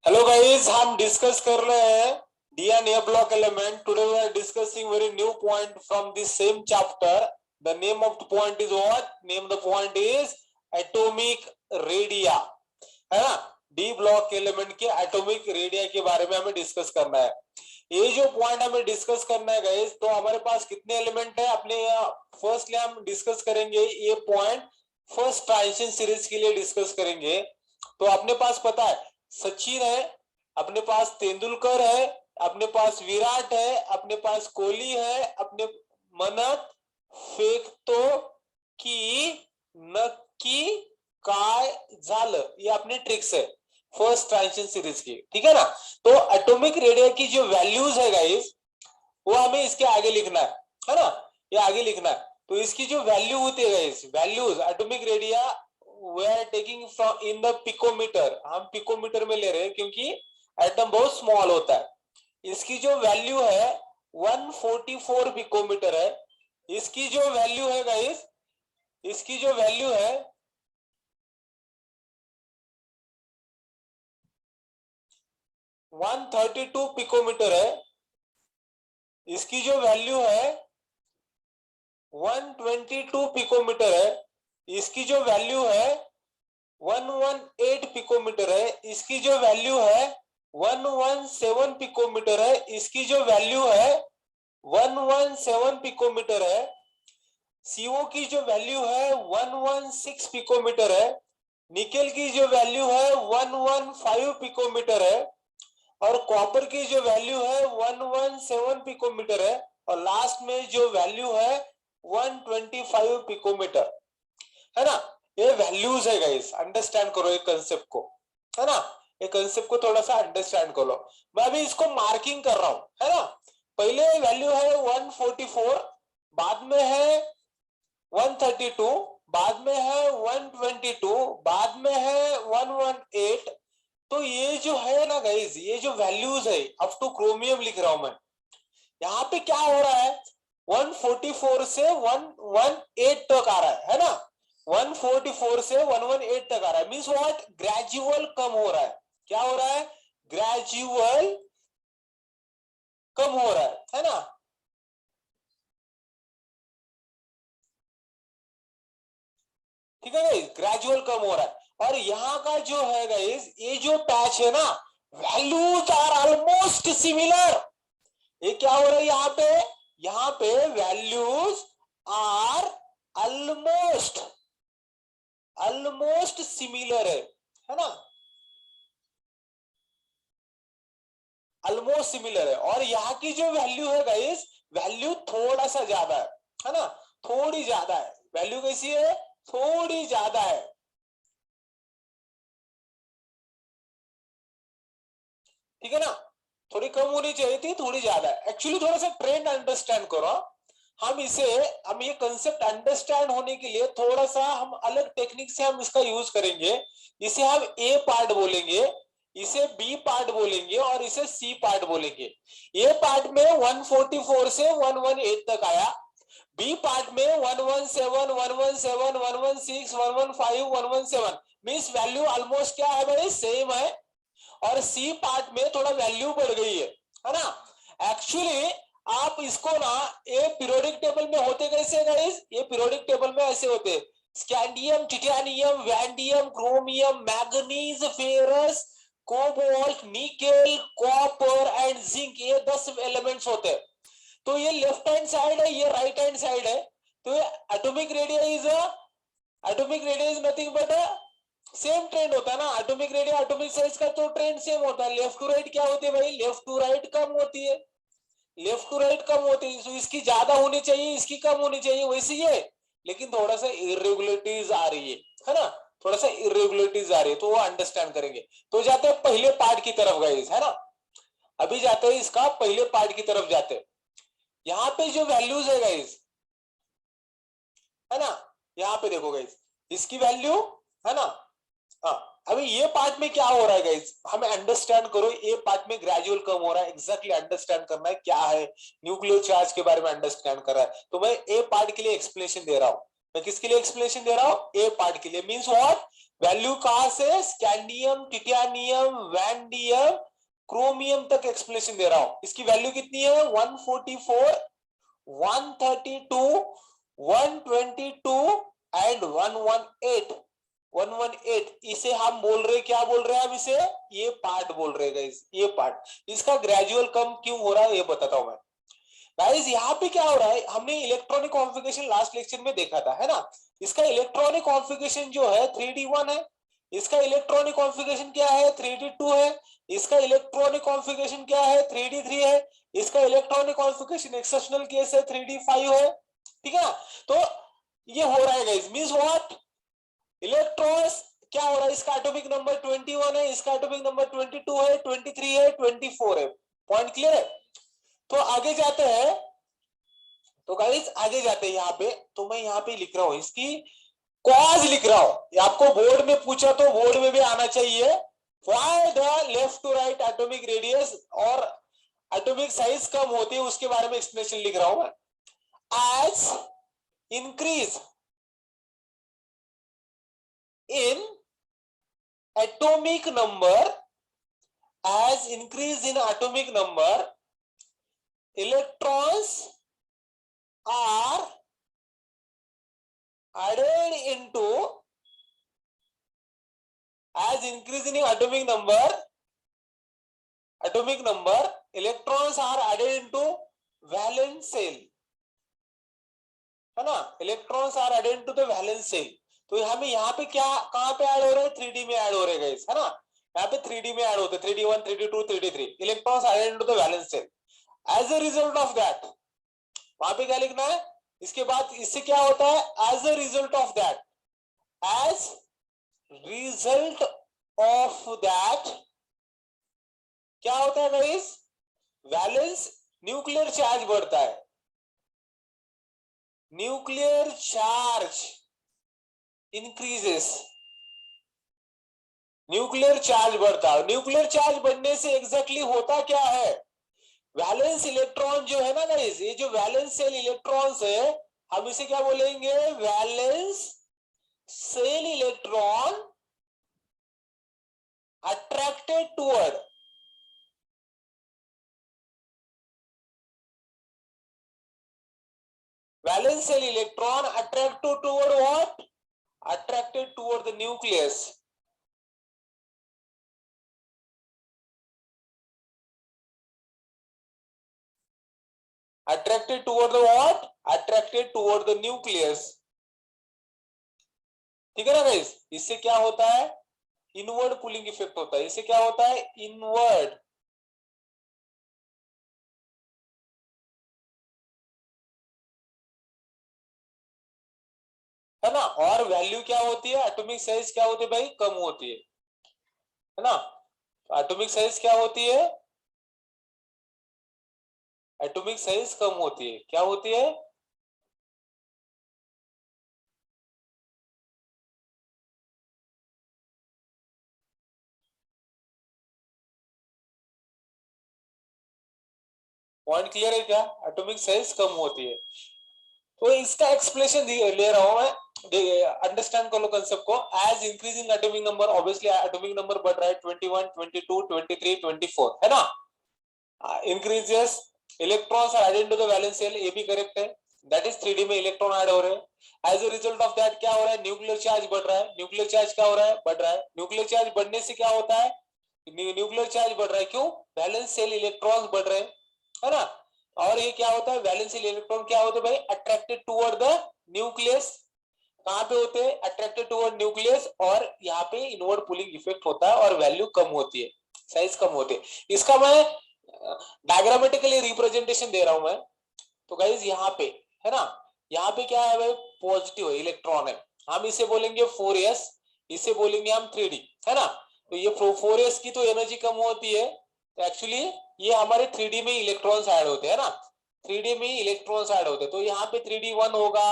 Hello guys, हम discuss कर रहे हैं D and A block element. Today we are discussing very new point from this same chapter. The name of the point is what? Name the point is atomic radia. है ना? D block element के atomic radia के बारे में हमें discuss करना है. ये जो पॉइंट हमें डिस्कस करना है गाइस, तो हमारे पास कितने एलिमेंट है अपने? फर्स्टली हम डिस्कस करेंगे ये पॉइंट फर्स्ट ट्रांजिशन सीरीज के लिए डिस्कस करेंगे. तो अपने पास पता है सचिन है, अपने पास तेंदुलकर है, अपने पास विराट है, अपने पास कोहली है, अपने मनत फेकतो की नक्की काय झालं, ये अपने ट्रिक्स है फर्स्ट ट्रांजिशन सीरीज की. ठीक है ना? तो एटॉमिक रेडिया की जो वैल्यूज है गाइस, वो हमें इसके आगे लिखना है ना? ये आगे लिखना है. तो इसकी जो वैल्यू होती है guys, values atomic radia we are taking from in the picometer. हम पिकोमीटर में ले रहे हैं क्योंकि एटम बहुत स्मॉल होता है. इसकी जो वैल्यू है 144 पिकोमीटर है. इसकी जो वैल्यू है गाइस, इसकी जो वैल्यू है 132 पिकोमीटर है. इसकी जो वैल्यू है 122 पिकोमीटर है. इसकी जो वैल्यू है 118 पिकोमीटर है. इसकी जो वैल्यू है 117 पिकोमीटर है. इसकी जो वैल्यू है 117 पिकोमीटर है. सीओ की जो वैल्यू है 116 पिकोमीटर है. निकेल की जो वैल्यू है 115 पिकोमीटर है. और कॉपर की जो वैल्यू है 117 पिकोमीटर है. और लास्ट में जो वैल्यू है 125 पिकोमीटर है ना? ये वैल्यूज है गाइस. अंडरस्टैंड करो एक कंसेप्ट को, है ना? ये कंसेप्ट को थोड़ा सा अंडरस्टैंड करो. मैं अभी इसको मार्किंग कर रहा हूं, है ना? पहले वैल्यू है 144, बाद में है 132, बाद में है 122, बाद में है 118. तो ये जो है ना गाइस, ये जो वैल्यूज है अप टू क्रोमियम लिख रहा हूं मैं. यहाँ पे क्या हो रहा है? 144 से 118 तक आ रहा है ना? 144 से 118 तक आ रहा है. Means what? ग्रेजुअल कम हो रहा है. क्या हो रहा है? ग्रेजुअल कम हो रहा है ना? ठीक है गाइस, ग्रेजुअल कम हो रहा है. और यहाँ का जो है गाइस, ये जो पैच है ना, वैल्यूज आर ऑलमोस्ट सिमिलर. ये क्या हो रहा है यहाँ पे values are almost almost similar है ना? ऑलमोस्ट सिमिलर है. और यहाँ की जो वैल्यू है गाइस, वैल्यू थोड़ा सा ज्यादा है ना? थोड़ी ज्यादा है. वैल्यू कैसी है? थोड़ी ज्यादा है. ठीक है ना? थोड़ी कम होनी चाहिए थी, थोड़ी ज्यादा है. एक्चुअली थोड़ा सा ट्रेंड अंडरस्टैंड करो. हम ये कंसेप्ट अंडरस्टैंड होने के लिए थोड़ा सा हम अलग टेक्निक से हम इसका यूज करेंगे. इसे हम ए पार्ट बोलेंगे, इसे बी पार्ट बोलेंगे और इसे सी पार्ट बोलेंगे. ए पार्ट में 144 से 118 तक आया. बी पार्ट में 117, 117, 116, 115, 117. मीन्स वैल्यू ऑलमोस्ट क्या है भाई? सेम है. और सी पार्ट में थोड़ा वैल्यू बढ़ गई है ना? एक्चुअली आप इसको ना, ये पीरियोडिक टेबल में होते कैसे गाइस? ये पीरियोडिक टेबल में ऐसे होते: scandium, titanium, vanadium, chromium, manganese, ferrous, cobalt, nickel, copper and zinc. ये 10 एलिमेंट्स होते हैं. तो ये लेफ्ट हैंड साइड है, ये राइट हैंड साइड है. तो atomic radia is nothing but same trend होता है ना. एटॉमिक रेडिया, एटॉमिक साइज का तो ट्रेंड सेम होता है. लेफ्ट टू राइट क्या होती है भाई? लेफ्ट टू राइट कम होती है. लेफ्ट टू राइट कम होती है. तो इसकी ज्यादा होनी चाहिए, इसकी कम होनी चाहिए, वैसे ही है. लेकिन थोड़ा सा इरेगुलरिटीज आ रही है ना? थोड़ा सा इरेगुलरिटीज आ रही है, तो वो अंडरस्टैंड करेंगे. तो जाते हैं पहले पार्ट की तरफ गाइस, है ना? अभी जाते हैं इसका पहले पार्ट की तरफ जाते हैं. यहाँ पे जो वैल्यूज है गाइस, है ना? यहाँ पे देखो गाइस, इसकी वैल्यू, है ना? हाँ. अभी ये पार्ट में क्या हो रहा है गाइस, हमें अंडरस्टैंड करो. ये पार्ट में ग्रेजुअल कम हो रहा है. एग्जैक्टली अंडरस्टैंड करना है क्या है. न्यूक्लियर चार्ज के बारे में अंडरस्टैंड कर रहा है. तो मैं ए पार्ट के लिए एक्सप्लेनेशन दे रहा हूं. मैं किसके लिए एक्सप्लेनेशन दे रहा हूं? ए पार्ट के लिए. Means what? वैल्यू कहां से, स्कैंडियम, टिटेनियम, वैंडियम, क्रोमियम तक एक्सप्लेनेशन दे रहा हूं। इसकी वैल्यू कितनी है, 144, 132, 122 एंड 118। 118 इसे हम बोल रहे, क्या बोल रहे हैं हम इसे, ये पार्ट बोल रहे हैं गाइस, ये पार्ट। इसका ग्रेजुअल कम क्यों हो रहा है ये बताता हूं मैं गाइस। यहाँ पे क्या हो रहा है, हमने इलेक्ट्रॉनिक कॉन्फ़िगरेशन लास्ट लेक्चर में देखा था, है ना। इसका इलेक्ट्रॉनिक कॉन्फ़िगरेशन जो है 3D1 है, इसका इलेक्ट्रॉनिक कॉन्फ़िगरेशन क्या है, 3D2 है, इसका इलेक्ट्रॉनिक कॉन्फ़िगरेशन क्या है, 3D3 है, इसका इलेक्ट्रॉनिक कॉन्फ़िगरेशन एक्सेप्शनल केस है 3D5 है, ठीक है ना। तो ये हो रहा है गाइस, मींस व्हाट, इलेक्ट्रॉन्स क्या हो रहा है, इसका एटॉमिक नंबर 21 है, इसका एटॉमिक नंबर 22 है, 23 है, 24 है। पॉइंट क्लियर है। तो आगे जाते हैं, तो गाइस आगे जाते हैं यहाँ पे, तो मैं यहाँ पे लिख रहा हूं, इसकी कॉज लिख रहा हूं। आपको बोर्ड में पूछा तो बोर्ड में भी आना चाहिए, why the left to right atomic radius और एटॉमिक साइज कम होती है, उसके बारे में एक्सप्लेनेशन लिख रहा हूं मैं। As increase in atomic number, as increase in atomic number, electrons are added into, as increasing in atomic number, electrons are added into valence shell, है ना, electrons are added into the valence shell। तो हमें यहाँ पे क्या, कहाँ पे add हो रहा है, 3D में ऐड हो रहे हैं, है ना। यहाँ पे 3D में ऐड होते हैं, 3D1, 3D2, 3D3, electrons are added into the valence shell। as a result of that, वहां पे क्या लिखना है, इसके बाद इससे क्या होता है, as a result of that, as result of that क्या होता है गाइस, वैलेंस न्यूक्लियर चार्ज बढ़ता है, nuclear charge increases, nuclear charge बढ़ता है। न्यूक्लियर चार्ज बढ़ने से एग्जैक्टली होता क्या है, वैलेंस इलेक्ट्रॉन जो है ना गाइस, ये जो वैलेंस सेल इलेक्ट्रॉन्स है, हम इसे क्या बोलेंगे, valence shell electron attracted toward, valence shell electron attracted toward what, attracted toward the nucleus, attracted toward the what, attracted toward the nucleus। ठीक है ना गाइस, इससे क्या होता है, इनवर्ड पुलिंग इफेक्ट होता है, इससे क्या होता है, इनवर्ड, है ना। और वैल्यू क्या होती है, एटॉमिक साइज क्या होती है भाई, कम होती है ना। एटॉमिक साइज क्या होती है, एटॉमिक साइज कम होती है, क्या होती है, पॉइंट क्लियर है क्या, एटॉमिक साइज कम होती है। तो इसका एक्सप्लेनेशन ले रहा हूं मैं, अंडरस्टैंड कर लो कंसेप्ट को। As increasing atomic number, obviously atomic number बढ़ रहा है, 21, 22, 23, 24, है ना। Increases, electrons are added to the valence shell, ये भी करेक्ट है, दैट इज 3D में इलेक्ट्रॉन ऐड हो रहे हैं। As a result of that क्या हो रहा है, न्यूक्लियर चार्ज बढ़ रहा है, न्यूक्लियर चार्ज क्या हो रहा है, बढ़ रहा है। न्यूक्लियर चार्ज बढ़ने से क्या होता है, न्यूक्लियर चार्ज बढ़ रहा है, क्यों, वैलेंस शेल इलेक्ट्रॉन्स बढ़ रहे हैं, है ना। और ये क्या होता है, वैलेंस शेल इलेक्ट्रॉन क्या होते हैं भाई, अट्रैक्टेड टुवर्ड द न्यूक्लियस, कहां पे होते हैं, अट्रैक्टेड टुवर्ड न्यूक्लियस, और यहाँ पे इनवर्ड पुलिंग इफेक्ट होता है और वैल्यू कम होती है, साइज कम होती है। इसका मैं डायग्रामेटिकली रिप्रेजेंटेशन दे रहा हूं मैं। तो गाइज यहाँ पे, है ना, यहाँ पे क्या है भाई, पॉजिटिव है, इलेक्ट्रॉन है, हम इसे बोलेंगे 4s, इसे बोलेंगे हम 3D, है ना। तो ये 4s की तो एनर्जी कम होती है, तो एक्चुअली ये हमारे 3D में इलेक्ट्रॉन्स ऐड होते हैं ना, 3D में इलेक्ट्रॉन्स ऐड होते हैं। तो यहाँ पे 3D1 होगा,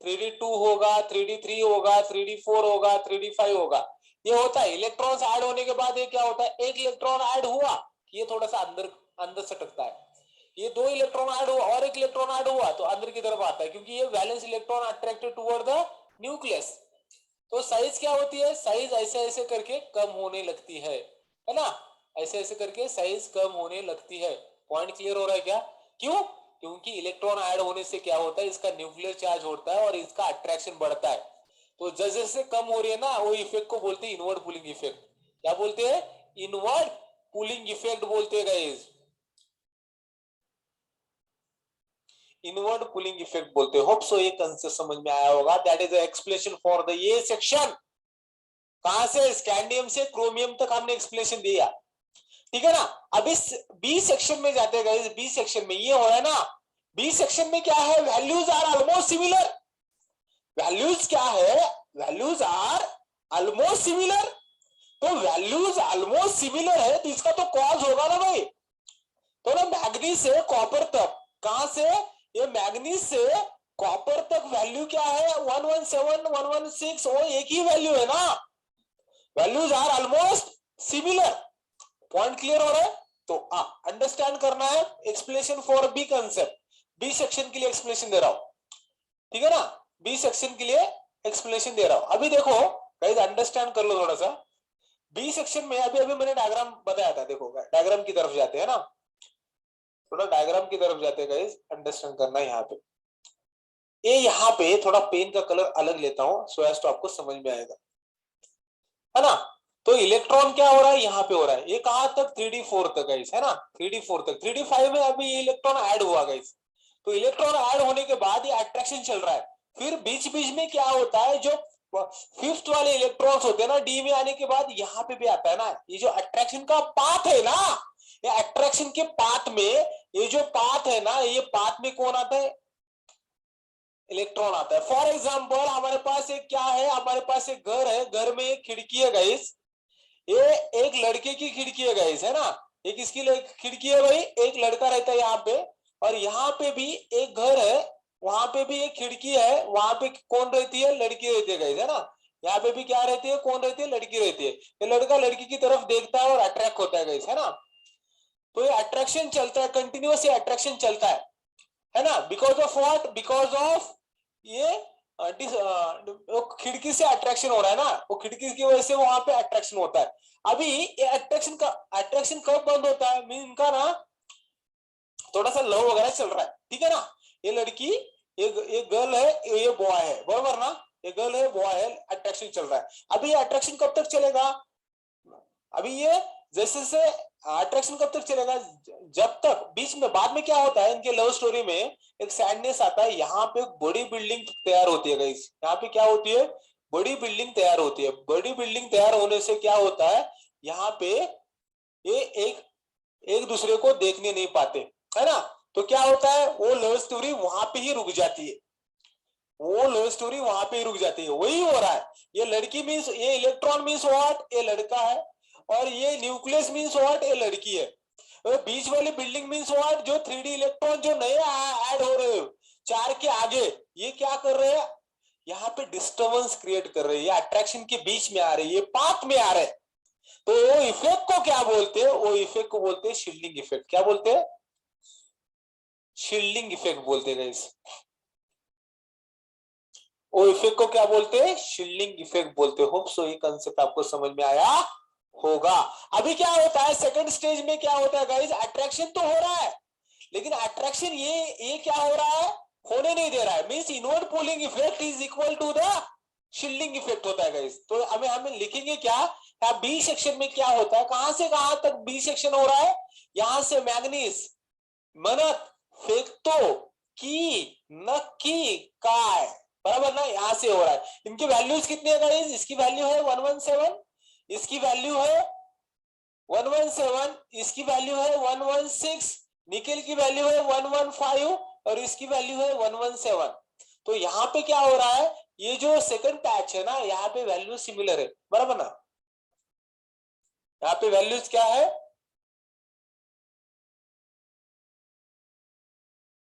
3D2 होगा, 3D3 होगा, 3D4 होगा, 3D5 होगा, ये होता है। इलेक्ट्रॉन्स ऐड होने के बाद ये क्या होता है, एक इलेक्ट्रॉन ऐड हुआ, ये थोड़ा सा अंदर अंदर सटकता है, ये दो इलेक्ट्रॉन ऐड हुआ और एक इलेक्ट्रॉन ऐड हुआ तो अंदर की तरफ आता है, क्योंकि ये valence electron attracted toward the nucleus, तो साइज क्या होती है, साइज ऐसे ऐसे करके कम होने लगती है ना, ऐसे ऐसे करके साइज कम होने लगती है। पॉइंट क्लियर हो रहा है क्या? क्यों? क्योंकि इलेक्ट्रॉन ऐड होने से क्या होता है, इसका न्यूक्लियर चार्ज होता है और इसका अट्रैक्शन बढ़ता है। तो जैसे जैसे कम हो रही है ना, वो इफेक्ट को बोलते हैं इनवर्ड पुलिंग इफेक्ट। क्या बोलते हैं? इनवर्ड पुलिंग इफेक्ट बोलते हैं गाइस, इनवर्ड पुलिंग इफेक्ट बोलते हैं। होप सो ये कंसेप्ट समझ में आया होगा। That is the explanation for the ये सेक्शन। कहां से? स्कैंडियम से क्रोमियम तक हमने एक्सप्लेनेशन दिया, ठीक है ना। अब इस बी सेक्शन में जाते हैं, बी सेक्शन में ये हो रहा है ना, बी सेक्शन में क्या है, values are almost similar. Values क्या है? Values are almost similar. तो वैल्यूज ऑलमोस्ट सिमिलर है तो इसका तो कॉज होगा ना भाई। तो ना मैग्नीज से कॉपर तक, कहां से? ये मैग्नीज से कॉपर तक वैल्यू क्या है, 117 116, वो एक ही वैल्यू है ना। Values are almost similar. Point clear हो रहा है? तो अंडरस्टैंड करना है। Explanation for B concept, B section के लिए एक्सप्लेनेशन दे रहा हूं, ठीक है ना। बी सेक्शन के लिए एक्सप्लेनेशन दे रहा हूं। अभी देखो गाइस, अंडरस्टैंड कर लो थोड़ा सा। बी सेक्शन में अभी अभी मैंने डायग्राम बताया था, देखो डायग्राम की तरफ जाते हैं ना, थोड़ा डायग्राम की तरफ जाते हैं गाइस, अंडरस्टैंड करना है यहाँ पे। ये यहाँ पे थोड़ा पेन का कलर अलग लेता हूँ सो एज तो आपको समझ में आएगा, है ना। तो इलेक्ट्रॉन क्या हो रहा है, यहाँ पे हो रहा है। ये कहां तक? 3d4 तक गाइस, है ना। 3d4 तक, 3d5 में अभी ये इलेक्ट्रॉन ऐड हुआ गाइस। तो इलेक्ट्रॉन ऐड होने के बाद ये अट्रैक्शन चल रहा है। फिर बीच बीच में क्या होता है, जो फिफ्थ वाले इलेक्ट्रॉन्स होते हैं ना, डी में आने के बाद यहाँ पे भी आता है ना, ये जो अट्रैक्शन का पाथ है ना, ये अट्रैक्शन के पाथ में, ये जो पाथ है ना, ये पाथ में कौन आता है? इलेक्ट्रॉन आता है। फॉर एग्जाम्पल हमारे पास एक क्या है, हमारे पास एक घर है, घर में एक खिड़की है गाइस, ये एक लड़के की खिड़की है गाइस, है ना। ये किसकी खिड़की है भाई? एक लड़का रहता है यहाँ पे, और यहाँ पे भी एक घर है, वहां पे भी एक खिड़की है, वहां पे कौन रहती है? लड़की रहती है गाइस, है ना। यहाँ पे भी क्या रहती है, कौन रहती है? लड़की रहती है। ये लड़का लड़की की तरफ देखता है और अट्रैक्ट होता है गाइस, है ना। तो ये अट्रैक्शन चलता है, कंटिन्यूअस ये अट्रैक्शन चलता है ना। Because of what? Because of ये वो खिड़की से अट्रैक्शन हो रहा है ना, वो खिड़की की वजह से वहां पे अट्रैक्शन होता है। अभी ये अट्रैक्शन कब बंद होता है? मीन इनका ना थोड़ा सा लव वगैरह चल रहा है, ठीक है ना। ये लड़की, ये गर्ल है, ये बॉय है, बराबर ना। ये गर्ल है, बॉय है, अट्रैक्शन चल रहा है। अभी ये अट्रैक्शन कब तक चलेगा? अभी ये जैसे से अट्रैक्शन कब तक चलेगा? जब तक बीच में, बाद में क्या होता है इनके लव स्टोरी में, एक सैडनेस आता है। यहाँ पे बड़ी बिल्डिंग तैयार होती है गाइस, यहाँ पे क्या होती है? बड़ी बिल्डिंग तैयार होती है। बड़ी बिल्डिंग तैयार होने से क्या होता है, यहाँ पे ये एक एक दूसरे को देखने नहीं पाते, है ना। तो क्या होता है, वो लव स्टोरी वहां पे ही रुक जाती है, वो लव स्टोरी वहां पे ही रुक जाती है। वही हो रहा है। ये लड़की मीन्स, ये इलेक्ट्रॉन मीन्स व्हाट? ये लड़का है। और ये न्यूक्लियस मीन्स व्हाट? ये लड़की है। और बीच वाली बिल्डिंग मीन्स व्हाट? जो 3D इलेक्ट्रॉन जो नए ऐड हो रहे हो चार के आगे, ये क्या कर रहे हैं? यहाँ पे डिस्टर्बेंस क्रिएट कर रहे हैं। ये अट्रैक्शन के बीच में आ रहे हैं, ये पाथ में आ रहे हैं। तो वो इफेक्ट को क्या बोलते हैं? वो इफेक्ट को बोलते हैं शील्डिंग इफेक्ट। क्या बोलते हैं? शील्डिंग इफेक्ट बोलते हैं गाइस। वो इफेक्ट को क्या बोलते हैं? शील्डिंग इफेक्ट बोलते हैं। होप सो ये कंसेप्ट आपको समझ में आया होगा। अभी क्या होता है सेकंड स्टेज में, क्या होता है गाइस? अट्रैक्शन तो हो रहा है, लेकिन अट्रैक्शन ये क्या हो रहा है? होने नहीं दे रहा है। Means inward pulling effect is equal to the shielding effect होता है गाइस। तो हमें लिखेंगे क्या? बी सेक्शन में क्या होता है, कहां से कहां तक बी सेक्शन हो रहा है? यहां से मैग्नीज, मनत, फेक्तो, की, नक्की, काय, बराबर ना, यहां से हो रहा है। इनकी वैल्यूज कितनी है गाइस? इसकी वैल्यू है 117, इसकी वैल्यू है 117, इसकी वैल्यू है 116, निकेल की वैल्यू है 115 और इसकी वैल्यू है 117। तो यहाँ पे क्या हो रहा है, ये जो सेकंड पैच है ना, यहाँ पे वैल्यू सिमिलर है, बराबर ना। यहाँ पे वैल्यूज क्या है?